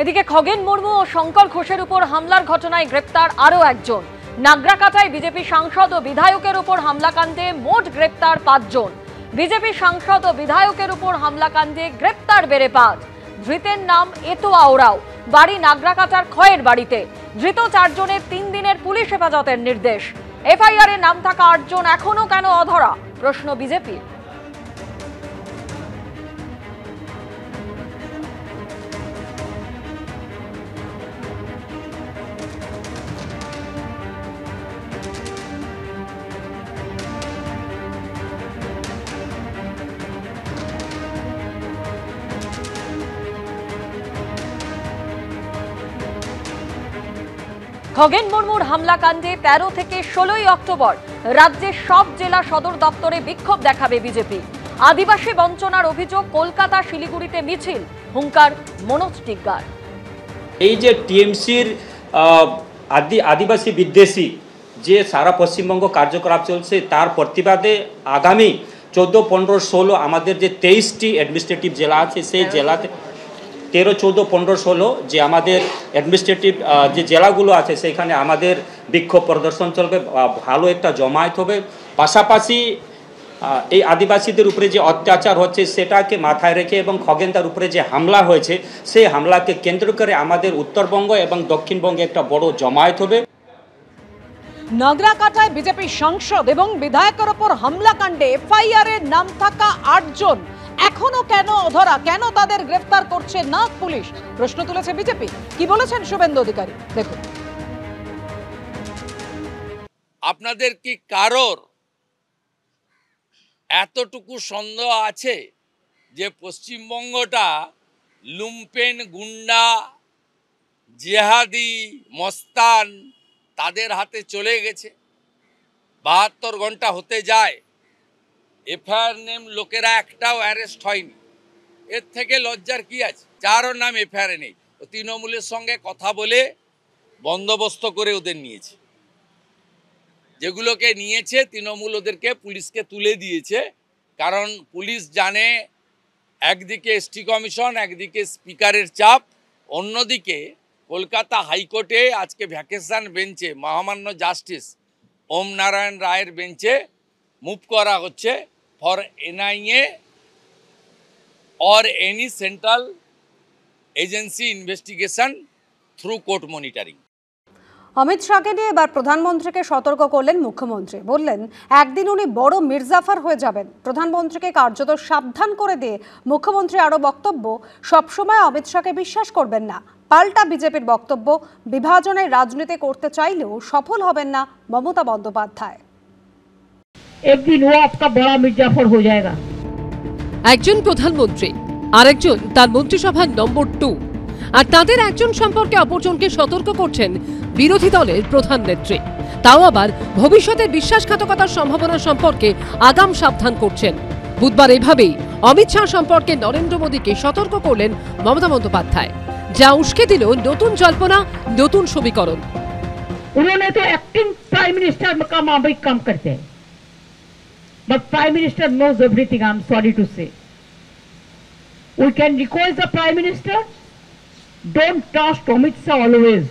এদিকে খগেন মুর্মু ও শঙ্কর ঘোষের উপর হামলার ঘটনায় গ্রেপ্তার আরও একজন। নাগরাকাটায় বিজেপি সাংসদ ও বিধায়কের উপর হামলাকাণ্ডে মোট গ্রেপ্তার 5 জন। বিজেপি সাংসদ ও বিধায়কের উপর হামলাকাণ্ডে গ্রেপ্তার বেড়ে 5। ধৃতের নাম এতোয়া ওরাও, বাড়ি নাগরাকাটার খয়ের বাড়িতে। ধৃত 4 জনের 3 দিনের পুলিশ হেফাজতের নির্দেশ। এফআইআরে নাম থাকা 8 জন এখনো কেন অধরা, প্রশ্ন বিজেপির। খগেন মুর্মুর হামলাকাণ্ডে 13 থেকে 16 অক্টোবর রাজ্যের সব জেলা সদর দপ্তরে বিক্ষোভ দেখাবে বিজেপি। আদিবাসী বঞ্চনার অভিযোগ কলকাতা শিলিগুড়িতে মিছিল, হুঙ্কার মনোজ টিগ্গার। এই যে টিএমসির আদিবাসী বিদ্বেষী যে সারা পশ্চিমবঙ্গ কার্যকলাপ চলছে তার প্রতিবাদে আগামী 14, 15, 16 আমাদের যে 23টি অ্যাডমিনিস্ট্রেটিভ জেলা আছে সেই জেলাতে 13, 14, 15, 16 যে আমাদের অ্যাডমিনিস্ট্রেটিভ যে জেলাগুলো আছে সেখানে আমাদের বিক্ষোভ প্রদর্শন চলবে, ভালো একটা জমায়েত হবে। পাশাপাশি এই আদিবাসীদের উপরে যে অত্যাচার হচ্ছে সেটাকে মাথায় রেখে এবং খগেনদার উপরে যে হামলা হয়েছে সেই হামলাকে কেন্দ্র করে আমাদের উত্তরবঙ্গ এবং দক্ষিণবঙ্গে একটা বড় জমায়েত হবে। নাগরাকাটায় বিজেপি সাংসদ এবং বিধায়কের উপর হামলাকাণ্ডে এফআইআরে নাম থাকা 8 জন এখনো কেন অধরা, কেন তাদের গ্রেফতার করছে না পুলিশ, প্রশ্ন তুলেছে বিজেপি। কি বলেছেন শুভেন্দু অধিকারী, দেখুন। আপনাদের কি কারোর এতটুকু সন্দেহ আছে যে পশ্চিমবঙ্গটা লুম্পেন, গুন্ডা, জেহাদি, মস্তান তাদের হাতে চলে গেছে? 72 ঘন্টা হতে যায়, এফআইআর নেম লোকেরা একটাও অ্যারেস্ট হয়নি। এর থেকে লজ্জার কি আছে? যারও নাম এফআইআর নেই, ও তৃণমূলের সঙ্গে কথা বলে বন্দোবস্ত করে ওদের নিয়েছে। যেগুলোকে নিয়েছে তৃণমূল ওদেরকে পুলিশকে তুলে দিয়েছে, কারণ পুলিশ জানে একদিকে এসটি কমিশন, একদিকে স্পিকারের চাপ, অন্যদিকে কলকাতা হাইকোর্টে আজকে ভ্যাকেশন বেঞ্চে মহামান্য জাস্টিস ওম নারায়ণ রায়ের বেঞ্চে মুভ করা হচ্ছে for NIA or any central agency investigation through court monitoring. Amit শাহকে নিয়ে এবার প্রধানমন্ত্রীকে সতর্ক করলেন মুখ্যমন্ত্রী। বললেন একদিন উনি বড় মির্জাফর হয়ে যাবেন। প্রধানমন্ত্রীকে কার্যত সাবধান করে দিয়ে মুখ্যমন্ত্রী আরও বক্তব্য, সবসময় অমিত শাহকে বিশ্বাস করবেন না। পাল্টা বিজেপির বক্তব্য, বিভাজনের রাজনীতি করতে চাইলেও সফল হবেন না মমতা বন্দ্যোপাধ্যায়। একদিন ও আপকা বড় মির্জাফর হয়ে যায়গা। একজন প্রধানমন্ত্রী, আরেকজন তার মন্ত্রিসভার নম্বর 2, আর তাদের একজন সম্পর্কে অপরজনকে সতর্ক করছেন বিরোধী দলের প্রধান নেত্রী। তাও আবার ভবিষ্যতের বিশ্বাসঘাতকতার সম্ভাবনা সম্পর্কে আগাম সাবধান করছেন। বুধবার এভাবেই অমিত শাহ সম্পর্কে নরেন্দ্র মোদীকে সতর্ক করলেন মমতা বন্দ্যোপাধ্যায়, যা উস্কে দিল নতুন জল্পনা, নতুন সমীকরণ। उन्होंने तो एक्टिंग प्राइम मिनिस्टर का मामले काम करते हैं, but prime minister knows everything. I'm sorry to say. We can request the prime minister, don't trust Amit Shah always.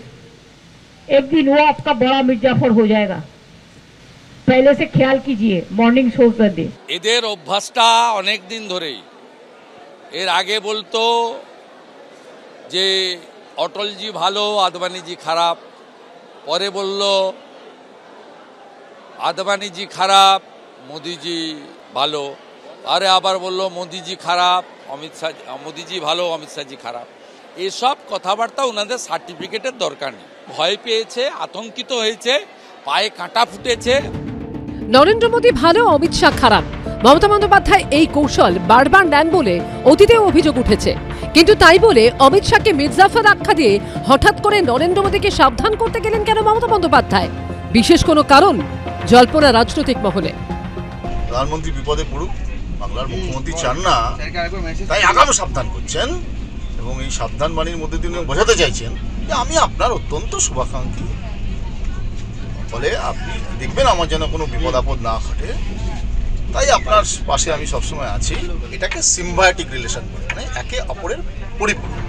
एक दिन वो आपका बड़ा मिर्जाफर हो जाएगा, पहले से ख्याल कीजिए। मॉर्निंग शोज दे এদের অভ্যাসটা অনেক দিন ধরেই। এর আগে বলতো যে অটলজি ভালো, আদবানিজি খারাপ, পরে বলল আদবানিজি খারাপ, মোদিজি ভালো, আরে আবার বলল মোদিজি খারাপ, মোদিজি ভালো, অমিত শাহজি খারাপ। এসব কথাবার্তা ওনাদের সার্টিফিকেটের দরকার নেই। ভয় পেয়েছে, আতঙ্কিত হয়েছে, পায়ে কাঁটা ফুটেছে। নরেন্দ্র মোদী ভালো, অমিত শাহ খারাপ, মমতা বন্দ্যোপাধ্যায় এই কৌশল বারবার নেন বলে অতীতেও অভিযোগ উঠেছে। কিন্তু তাই বলে অমিত শাহকে মির্জাফর আখ্যা দিয়ে হঠাৎ করে নরেন্দ্র মোদীকে সাবধান করতে গেলেন কেন মমতা বন্দ্যোপাধ্যায়? বিশেষ কোনো কারণ? জল্পনা রাজনৈতিক মহলে। প্রধানমন্ত্রী বিপদে পড়ুক, বাংলার মুখ্যমন্ত্রী চান না, তাই আগাম সাবধান করছেন এবং এই সাবধান বাণীর মধ্যে তিনি বোঝাতে চাইছেন যে আমি আপনার অত্যন্ত শুভাকাঙ্ক্ষী, ফলে আপনি দেখবেন আমার যেন কোনো বিপদ আপদ না ঘটে, তাই আপনার পাশে আমি সবসময় আছি। এটাকে সিম্বায়োটিক রিলেশন বলে, মানে একে অপরের পরিপূরক।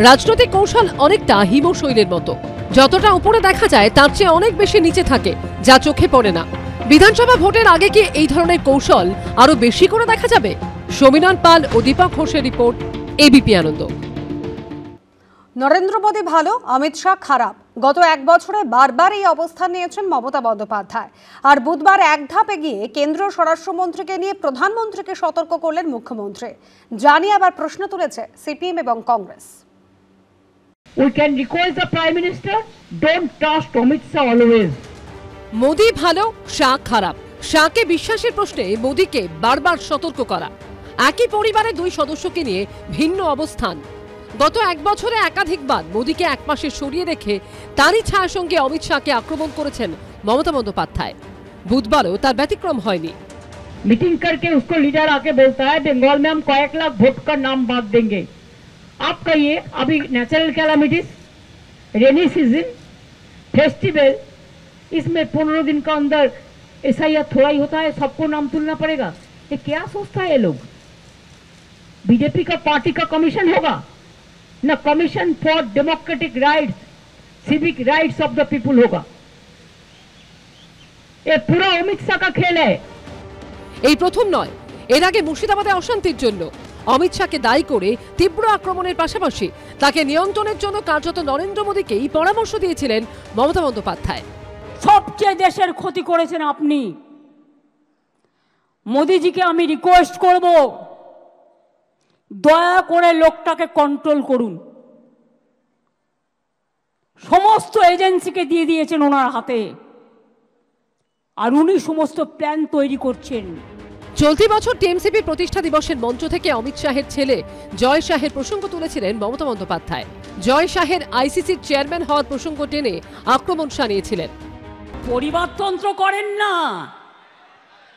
রাজনৈতিক কৌশল অনেকটা হিমশৈলের মতো, যতটা উপরে দেখা যায় তার চেয়ে অনেক বেশি নিচে থাকে, যা চোখে পড়ে না। বিধানসভা ভোটের আগে কি এই ধরনের কৌশল আরো বেশি করে দেখা যাবে? সমীরণ পাল ও দীপক ঘোষের রিপোর্ট, এবিপি আনন্দ। নরেন্দ্র মোদী ভালো, অমিত শাহ খারাপ। গত এক বছরে বারবার এই অবস্থান নিয়েছেন মমতা বন্দ্যোপাধ্যায়। আর বুধবার এক ধাপ এগিয়ে কেন্দ্রীয় স্বরাষ্ট্রমন্ত্রীকে নিয়ে প্রধানমন্ত্রীকে সতর্ক করলেন মুখ্যমন্ত্রী। জানিয়ে আবার প্রশ্ন তুলেছে সিপিএম এবং Congress. We can request the Prime Minister, don't trust Amit Shah always. Modi ভালো, শাহ খারাপ। শাহকে বিশ্বাসের প্রশ্নে মোদীকে বারবার সতর্ক করা। একই পরিবারের দুই সদস্যকে নিয়ে ভিন্ন অবস্থান। গত এক বছরে একাধিকবার মোদীকে একপাশে সরিয়ে রেখে তারই ছায়ার সঙ্গে অমিত শাহকে আক্রমণ করেছেন মমতা বন্দ্যোপাধ্যায়। বুধবারও তার ব্যতিক্রম হয়নি। मीटिंग करके उसको लीडर आके बोलता है बंगाल में हम कয়েক लाख वोट का नाम बांट देंगे। आप कहिए अभी natural calamities, rainy season, festival, इसमें 15 दिन का अंदर ऐसा या थोड़ा ही होता है, सबको नाम तुलना पड़ेगा। ये क्या सोचता है ये लोग? बीजेपी का पार्टी का कमीशन होगा ना, commission for democratic rights, civic rights of the people होगा। ये पूरा अमित शाह का खेल है। এই প্রথম নয়, এর আগে মুর্শিদাবাদে অশান্তির জন্য অমিত শাহকে দায়ী করে তীব্র আক্রমণের পাশাপাশি তাকে নিয়ন্ত্রণের জন্য কার্যত নরেন্দ্র মোদীকেই পরামর্শ দিয়েছিলেন মমতা বন্দ্যোপাধ্যায়। সবচেয়ে দেশের ক্ষতি করেছেন আপনি। মোদীজিকে আমি রিকোয়েস্ট করব, দয়া করে লোকটাকে কন্ট্রোল করুন। সমস্ত এজেন্সিকে দিয়ে দিয়েছেন ওনার হাতে, আর উনি সমস্ত প্ল্যান তৈরি করছেন। চলতি বছর টিএমসিপি প্রতিষ্ঠা দিবসের মঞ্চ থেকে অমিত শাহের ছেলে জয় শাহের প্রসঙ্গ তুলেছিলেন মমতা বন্দ্যোপাধ্যায়। জয় শাহের আইসিসির চেয়ারম্যান হওয়ার প্রসঙ্গ টেনে আক্রমণ শানিয়েছিলেন। পরিবারতন্ত্র করেন না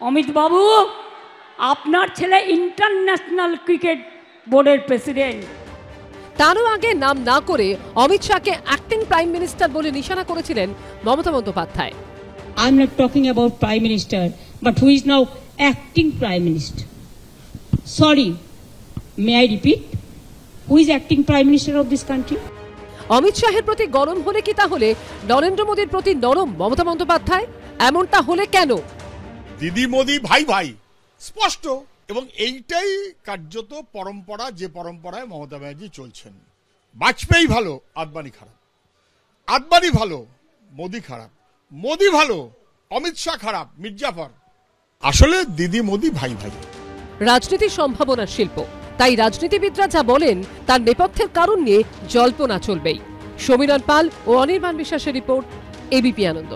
অমিত বাবু, আপনার ছেলে ইন্টারন্যাশনাল ক্রিকেট বোর্ডের প্রেসিডেন্ট। তারও আগে নাম না করে অমিত শাহকে অ্যাক্টিং প্রাইম মিনিস্টার বলে নিশানা করেছিলেন Mamata Bandyopadhyay. I'm not talking about Prime Minister, but who is now acting Prime Minister. Sorry, may I repeat? Who is acting Prime Minister of this country? Amit শাহের প্রতি গরম হলে কি তাহলে নরেন্দ্র মোদীর প্রতি নরম মমতা বন্দ্যোপাধ্যায়? এমনটা হলে কেন? দিদি মোদি ভাই ভাই স্পষ্ট, এবং এইটাই কার্যত পরম্পরা, যে পরম্পরায় মমতা ব্যানার্জি চলছেন। বাজপেয়ী ভালো, আদবানি খারাপ, আদবানি ভালো, মোদি খারাপ, মোদি ভালো, অমিত শাহ খারাপ, মির্জাফর। আসলে দিদি মোদি ভাই ভাই। রাজনীতির সম্ভাবনার শিল্প, তাই রাজনীতিবিদরা যা বলেন তার নেপথ্যের কারণ নিয়ে জল্পনা চলবেই। সমীরণ পাল ও অনির্বাণ বিশ্বাসের রিপোর্ট, এবিপি আনন্দ।